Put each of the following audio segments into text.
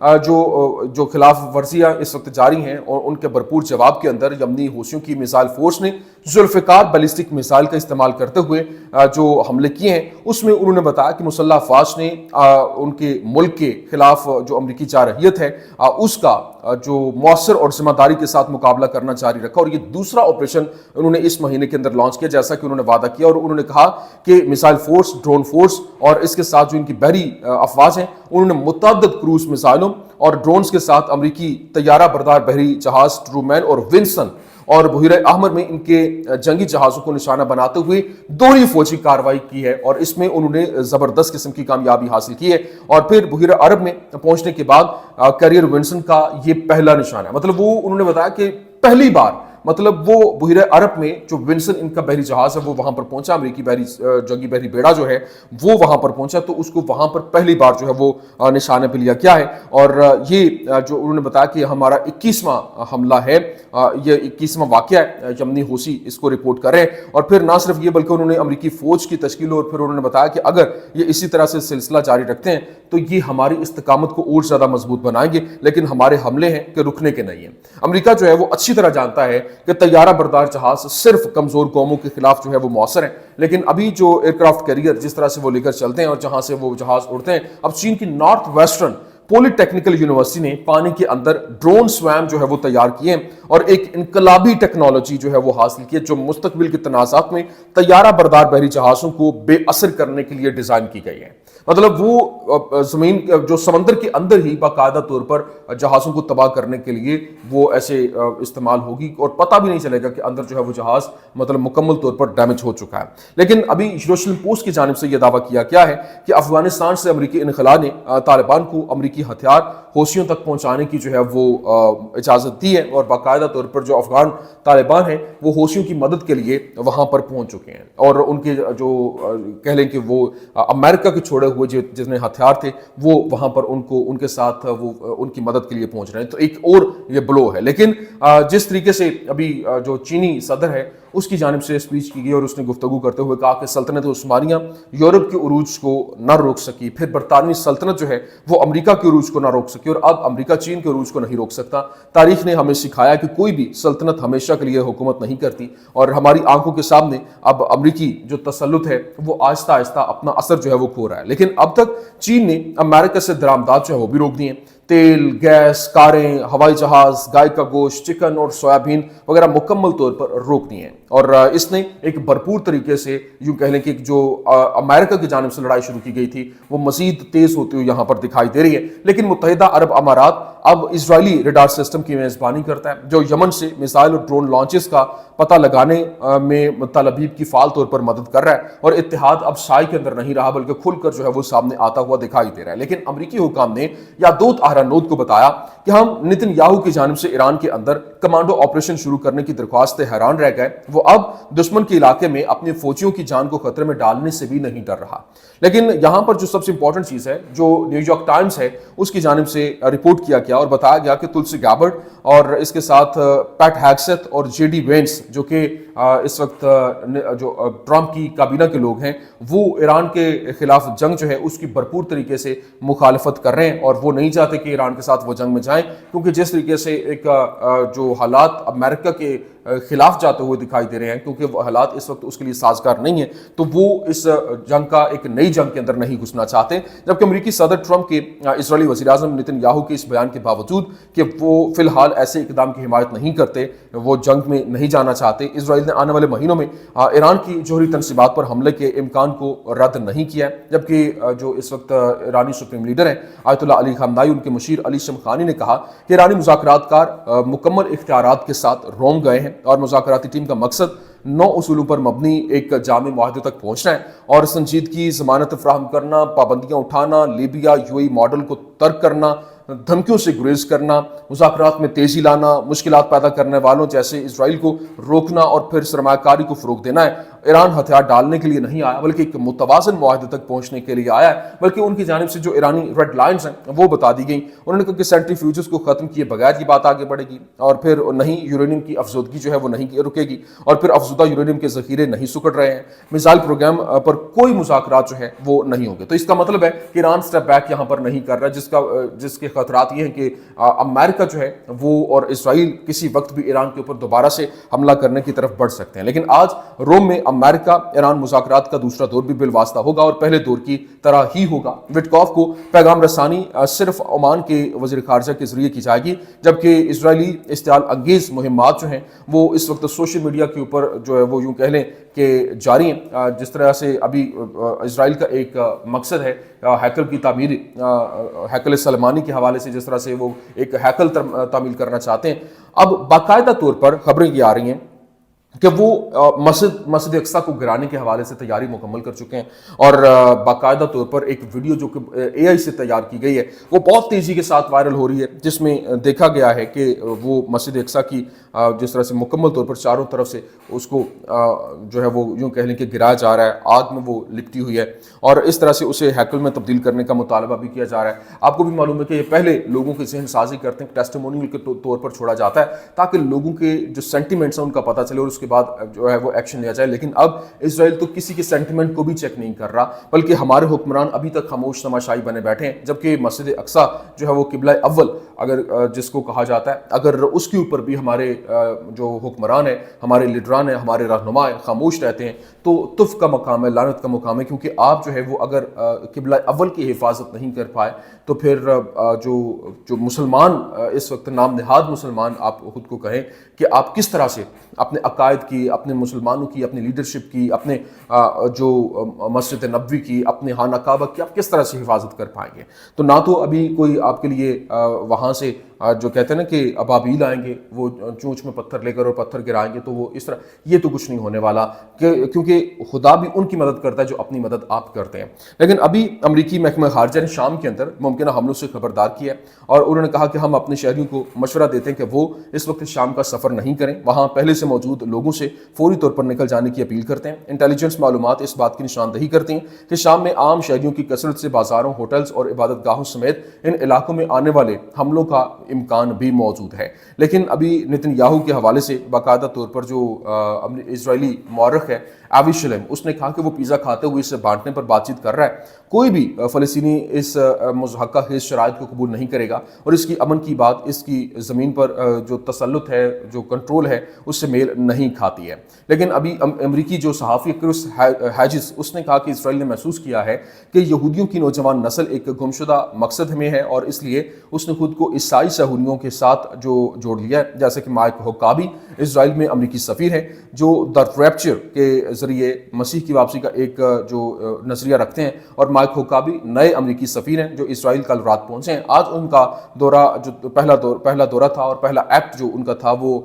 جو خلاف ورزیاں اس وقت جاری ہیں اور ان کے بھرپور جواب کے اندر یمنی حوثیوں کی میزائل فورس نے ذوالفقار بیلسٹک میزائل کا استعمال کرتے ہوئے جو حملے کیے ہیں، اس میں انہوں نے بتایا کہ مسلح افواج نے ان کے ملک کے خلاف جو امریکی جارحیت ہے اس کا جو مؤثر اور ذمہ داری کے ساتھ مقابلہ کرنا جاری رکھا، اور یہ دوسرا آپریشن انہوں نے اس مہینے کے اندر لانچ کیا جیسا کہ انہوں نے وعدہ کیا، اور انہوں نے کہا کہ میزائل فورس، ڈرون فورس اور اس کے ساتھ جو ان کی بحری افواج ہیں، انہوں نے متعدد کروز میزائلوں اور ڈرونز کے ساتھ امریکی طیارہ بردار بحری جہاز ٹرومین اور ونسن اور بحیرہ احمر میں ان کے جنگی جہازوں کو نشانہ بناتے ہوئے دوہری فوجی کارروائی کی ہے، اور اس میں انہوں نے زبردست قسم کی کامیابی حاصل کی ہے۔ اور پھر بحیرہ عرب میں پہنچنے کے بعد کیریئر ونسن کا یہ پہلا نشانہ ہے، مطلب وہ انہوں نے بتایا کہ پہلی بار مطلب وہ بحیرہ عرب میں جو ونسن ان کا بحری جہاز ہے وہ وہاں پر پہنچا، امریکی جنگی بحری بیڑا جو ہے وہ وہاں پر پہنچا، تو اس کو وہاں پر پہلی بار جو ہے وہ نشانے پہ لیا کیا ہے۔ اور یہ جو انہوں نے بتایا کہ ہمارا 21واں حملہ ہے، یہ 21واں واقعہ ہے، یمنی حوثی اس کو رپورٹ کر رہے ہیں۔ اور پھر نہ صرف یہ بلکہ انہوں نے امریکی فوج کی تشکیل، اور پھر انہوں نے بتایا کہ اگر یہ اسی طرح سے سلسلہ جاری رکھتے ہیں تو یہ ہماری استقامت کو اور زیادہ مضبوط بنائیں گے، لیکن ہمارے حملے ہیں کہ رکنے کے نہیں ہیں۔ امریکہ جو ہے وہ اچھی طرح جانتا ہے کہ طیارہ بردار جہاز صرف کمزور قوموں کے خلاف جو ہے وہ مؤثر ہیں، لیکن ابھی جو ایئر کرافٹ کیریئر جس طرح سے وہ لے کر چلتے ہیں اور جہاں سے وہ جہاز اڑتے ہیں، اب چین کی نارتھ ویسٹرن پولی ٹیکنیکل یونیورسٹی نے پانی کے اندر ڈرون سویم جو ہے وہ تیار کیے ہیں، اور ایک انقلابی ٹیکنالوجی جو ہے وہ حاصل کی ہے جو مستقبل کے تنازعات میں طیارہ بردار بحری جہازوں کو بے اثر کرنے کے لیے ڈیزائن کی گئی ہے۔ مطلب وہ زمین جو سمندر کے اندر ہی باقاعدہ طور پر جہازوں کو تباہ کرنے کے لیے وہ ایسے استعمال ہوگی، اور پتہ بھی نہیں چلے گا کہ اندر جو ہے وہ جہاز مطلب مکمل طور پر ڈیمیج ہو چکا ہے۔ لیکن ابھی یروشلم پوسٹ کی جانب سے یہ دعویٰ کیا گیا ہے کہ افغانستان سے امریکی انخلا نے طالبان کو امریکی ہتھیار حوثیوں تک پہنچانے کی جو ہے وہ اجازت دی ہے، اور باقاعدہ طور پر جو افغان طالبان ہیں وہ حوثیوں کی مدد کے لیے وہاں پر پہنچ چکے ہیں، اور ان کے جو کہہ لیں کہ وہ امریکہ کے چھوڑے ہوئے جتنے ہتھیار تھے وہ وہاں پر ان کے ساتھ وہ ان کی مدد کے لیے پہنچ رہے ہیں، تو ایک اور یہ بلو ہے۔ لیکن جس طریقے سے ابھی جو چینی صدر ہے اس کی جانب سے اسپیچ کی گئی، اور اس نے گفتگو کرتے ہوئے کہا کہ سلطنت عثمانیہ یورپ کے عروج کو نہ روک سکی، پھر برطانوی سلطنت جو ہے وہ امریکہ کے عروج کو نہ روک سکی، اور اب امریکہ چین کے عروج کو نہیں روک سکتا۔ تاریخ نے ہمیں سکھایا کہ کوئی بھی سلطنت ہمیشہ کے لیے حکومت نہیں کرتی، اور ہماری آنکھوں کے سامنے اب امریکی جو تسلط ہے وہ آہستہ آہستہ اپنا اثر جو ہے وہ کھو رہا ہے۔ لیکن اب تک چین نے امریکہ سے درآمدات جو ہے وہ بھی روک دی ہیں، تیل، گیس، کاریں، ہوائی جہاز، گائے کا گوشت، چکن اور سویابین وغیرہ مکمل طور پر روک دی ہیں، اور اس نے ایک بھرپور طریقے سے یوں کہہ لیں کہ جو امریکہ کی جانب سے لڑائی شروع کی گئی تھی وہ مزید تیز ہوتی ہوئی یہاں پر دکھائی دے رہی ہے۔ لیکن متحدہ عرب امارات اب اسرائیلی ریڈار سسٹم کی میزبانی کرتا ہے جو یمن سے میزائل اور ڈرون لانچز کا پتہ لگانے میں تلابیب کی فعال طور پر مدد کر رہا ہے، اور اتحاد اب سائے کے اندر نہیں رہا بلکہ کھل کر جو ہے وہ سامنے آتا ہوا دکھائی دے رہا ہے۔ لیکن امریکی حکام نے یادوت اہرانوت کو بتایا کہ ہم نتن یاہو کی جانب سے ایران کے اندر کمانڈو آپریشن شروع کرنے کی درخواست سے حیران رہ گئے، وہ اب دشمن کے علاقے میں اپنے فوجیوں کی جان کو خطرے میں ڈالنے سے بھی نہیں ڈر رہا۔ لیکن یہاں پر جو سب سے امپورٹنٹ چیز ہے جو نیو یارک ٹائمز ہے اس کی جانب سے رپورٹ کیا گیا اور بتایا گیا کہ تلسی گیبرڈ اور اس کے ساتھ پیٹ ہیگسیتھ اور جے ڈی وینس جو کہ اس وقت جو ٹرمپ کی کابینہ کے لوگ ہیں وہ ایران کے خلاف جنگ جو ہے اس کی بھرپور طریقے سے مخالفت کر رہے ہیں، اور وہ نہیں چاہتے کہ ایران کے ساتھ وہ جنگ میں جائیں، کیونکہ جس طریقے سے ایک جو حالات امریکہ کے خلاف جاتے ہوئے دکھائی دے رہے ہیں، کیونکہ وہ حالات اس وقت اس کے لیے سازگار نہیں ہیں، تو وہ اس جنگ کا ایک نئی جنگ کے اندر نہیں گھسنا چاہتے۔ جبکہ امریکی صدر ٹرمپ کے اسرائیلی وزیر اعظم نتن یاہو کے اس بیان کے باوجود کہ وہ فی الحال ایسے اقدام کی حمایت نہیں کرتے، وہ جنگ میں نہیں جانا چاہتے، اسرائیل نے آنے والے مہینوں میں ایران کی جوہری تنصیبات پر حملے کے امکان کو رد نہیں کیا ہے۔ جبکہ جو اس وقت ایرانی سپریم لیڈر ہیں آیت اللہ علی خامنائی، ان کے مشیر علی شمخانی نے کہا کہ ایرانی مذاکرات کار مکمل اختیارات کے ساتھ روم گئے ہیں، اور مذاکراتی ٹیم کا مقصد 9 اصولوں پر مبنی ایک جامع معاہدے تک پہنچنا ہے، اور سنجیدگی، ضمانت فراہم کرنا، پابندیاں اٹھانا، لیبیا UAE ماڈل کو ترک کرنا، دھمکیوں سے گریز کرنا، مذاکرات میں تیزی لانا، مشکلات پیدا کرنے والوں جیسے اسرائیل کو روکنا، اور پھر سرمایہ کاری کو فروغ دینا ہے۔ ایران ہتھیار ڈالنے کے لیے نہیں آیا بلکہ ایک متوازن معاہدے تک پہنچنے کے لیے آیا ہے، بلکہ ان کی جانب سے جو ایرانی ریڈ لائنز ہیں وہ بتا دی گئیں۔ انہوں نے کہا کہ سینٹریفیوجز کو ختم کیے بغیر یہ بات آگے بڑھے گی، اور پھر نہیں یورینیم کی افزودگی جو ہے وہ نہیں رکے گی، اور پھر افزودہ یورینیم کے ذخیرے نہیں سکڑ رہے ہیں، میزائل پروگرام پر کوئی مذاکرات جو ہے وہ نہیں ہوں گے۔ تو اس کا مطلب ہے کہ ایران سٹیپ بیک یہاں پر نہیں کر رہا، جس کے خطرات یہ ہیں کہ امریکہ جو ہے وہ اور اسرائیل کسی وقت بھی ایران کے اوپر دوبارہ سے حملہ کرنے کی طرف بڑھ سکتے ہیں. لیکن آج روم میں امریکہ ایران مذاکرات کا دوسرا دور بھی بالواسطہ ہوگا اور پہلے دور کی طرح ہی ہوگا. وٹکوف کو پیغام رسانی صرف عمان کے وزیر خارجہ کے ذریعے کی جائے گی، جبکہ اسرائیلی اشتعال انگیز مہمات جو ہیں وہ اس وقت سوشل میڈیا کے اوپر جو ہے وہ یوں کہہ لیں کہ جاری ہیں. جس طرح سے ابھی اسرائیل کا ایک مقصد ہے ہیکل کی تعمیر، ہیکل سلیمانی کے حوالے سے جس طرح سے وہ ایک ہیکل تعمیر کرنا چاہتے ہیں، اب باقاعدہ طور پر خبریں یہ آ رہی ہیں کہ وہ مسجد اقصیٰ کو گرانے کے حوالے سے تیاری مکمل کر چکے ہیں. اور باقاعدہ طور پر ایک ویڈیو جو کہ اے آئی سے تیار کی گئی ہے وہ بہت تیزی کے ساتھ وائرل ہو رہی ہے، جس میں دیکھا گیا ہے کہ وہ مسجد اقصیٰ کی جس طرح سے مکمل طور پر چاروں طرف سے اس کو جو ہے وہ یوں کہہ لیں کہ گرایا جا رہا ہے، آگ میں وہ لپٹی ہوئی ہے اور اس طرح سے اسے ہیکل میں تبدیل کرنے کا مطالبہ بھی کیا جا رہا ہے. آپ کو بھی معلوم ہے کہ یہ پہلے لوگوں کے ذہن سازی کرتے ہیں، ٹیسٹیمونیل کے طور پر چھوڑا جاتا ہے تاکہ لوگوں کے جو سینٹیمنٹس ہیں ان کا پتہ چلے اور اس کے بعد جو ہے وہ ایکشن لیا جائے. لیکن اب اسرائیل تو کسی کے سینٹیمنٹ کو بھی چیک نہیں کر رہا، بلکہ ہمارے حکمران ابھی تک خاموش تماشائی بنے بیٹھے ہیں، جبکہ مسجد اقصیٰ جو ہے وہ قبلہ اول اگر جس کو کہا جاتا ہے، اگر اس کے اوپر بھی ہمارے جو حکمران ہیں، ہمارے لیڈران ہیں، ہمارے رہنما ہیں خاموش رہتے ہیں تو تف کا مقام ہے، لعنت کا مقام ہے. کیونکہ آپ جو ہے وہ اگر قبلہ اول کی حفاظت نہیں کر پائے تو پھر جو مسلمان اس وقت نام نہاد مسلمان آپ خود کو کہیں کہ آپ کس طرح سے اپنے عقائد کی، اپنے مسلمانوں کی، اپنی لیڈرشپ کی، اپنے جو مسجد نبوی کی، اپنے خانہ کعبہ کی آپ کس طرح سے حفاظت کر پائیں گے؟ تو نہ تو ابھی کوئی آپ کے لیے وہاں سے جو کہتے ہیں نا کہ ابابیل آئیں گے وہ چونچ میں پتھر لے کر اور پتھر گرائیں گے، تو وہ اس طرح یہ تو کچھ نہیں ہونے والا، کیونکہ خدا بھی ان کی مدد کرتا ہے جو اپنی مدد آپ کرتے ہیں. لیکن ابھی امریکی محکمہ خارجہ نے شام کے اندر ممکنہ حملوں سے خبردار کیا ہے اور انہوں نے کہا کہ ہم اپنے شہریوں کو مشورہ دیتے ہیں کہ وہ اس وقت شام کا سفر نہیں کریں، وہاں پہلے سے موجود لوگوں سے فوری طور پر نکل جانے کی اپیل کرتے ہیں. انٹیلیجنس معلومات اس بات کی نشاندہی کرتی ہیں کہ شام میں عام شہریوں کی کثرت سے بازاروں، ہوٹلز اور عبادت گاہوں سمیت ان علاقوں میں آنے والے حملوں کا امکان بھی موجود ہے. لیکن ابھی نتن یاہو کے حوالے سے باقاعدہ طور پر جو اسرائیلی مورخ ہے ایوی شلم، اس نے کہا کہ وہ پیزا کھاتے ہوئے اسے بانٹنے پر بات چیت کر رہا ہے. کوئی بھی فلسطینی اس مضحکہ خیز شرائط کو قبول نہیں کرے گا اور اس کی امن کی بات اس کی زمین پر جو تسلط ہے، جو کنٹرول ہے، اس سے میل نہیں کھاتی ہے. لیکن ابھی امریکی جو صحافی کرس ہیجز، اس نے کہا کہ اسرائیل نے محسوس کیا ہے کہ یہودیوں کی نوجوان نسل ایک گمشدہ مقصد میں ہے اور اس لیے اس نے خود کو عیسائی صہیونیوں کے ساتھ جو جوڑ لیا ہے. جیسے کہ مائک ہوکابی اسرائیل میں امریکی سفیر ہیں جو دا ریپچر کے ذریعے مسیح کی واپسی کا ایک جو نظریہ رکھتے ہیں، اور مائک ہوکابی نئے امریکی سفیر ہیں جو اسرائیل کل رات پہنچے ہیں. آج ان کا دورہ جو پہلا دورہ تھا اور پہلا ایکٹ جو ان کا تھا وہ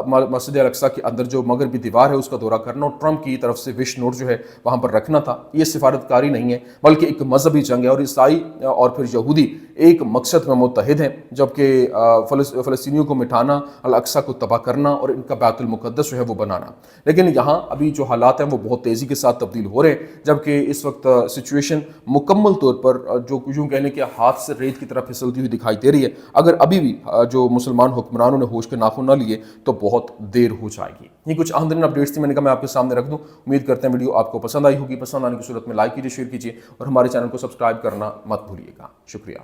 مسجد الاقصیٰ کے اندر جو مغربی دیوار ہے اس کا دورہ کرنا اور ٹرمپ کی طرف سے وش نوٹ جو ہے وہاں پر رکھنا تھا. یہ سفارتکاری نہیں ہے بلکہ ایک مذہبی جنگ ہے اور عیسائی اور پھر یہودی ایک مقصد میں متحد ہیں، جبکہ فلسطینیوں کو مٹانا، الاقصیٰ کو تباہ کرنا اور ان کا بیت المقدس جو ہے وہ بنانا. لیکن یہاں ابھی جو حالات ہیں وہ بہت تیزی کے ساتھ تبدیل ہو رہے ہیں، جبکہ اس وقت سچویشن مکمل طور پر جو یوں کہنے کہ ہاتھ سے ریت کی طرف پھسلتی ہوئی دکھائی دے رہی ہے. اگر ابھی بھی جو مسلمان حکمرانوں نے ہوش کے ناخن نہ لیے تو بہت دیر ہو جائے گی. یہ کچھ اہم ترین اپڈیٹس تھی، میں نے کہا میں آپ کے سامنے رکھ دوں. امید کرتے ہیں ویڈیو آپ کو پسند آئی ہوگی. پسند آنے کی صورت میں لائک کیجیے، شیئر کیجیے اور ہمارے چینل کو سبسکرائب کرنا مت بھولیے گا. شکریہ.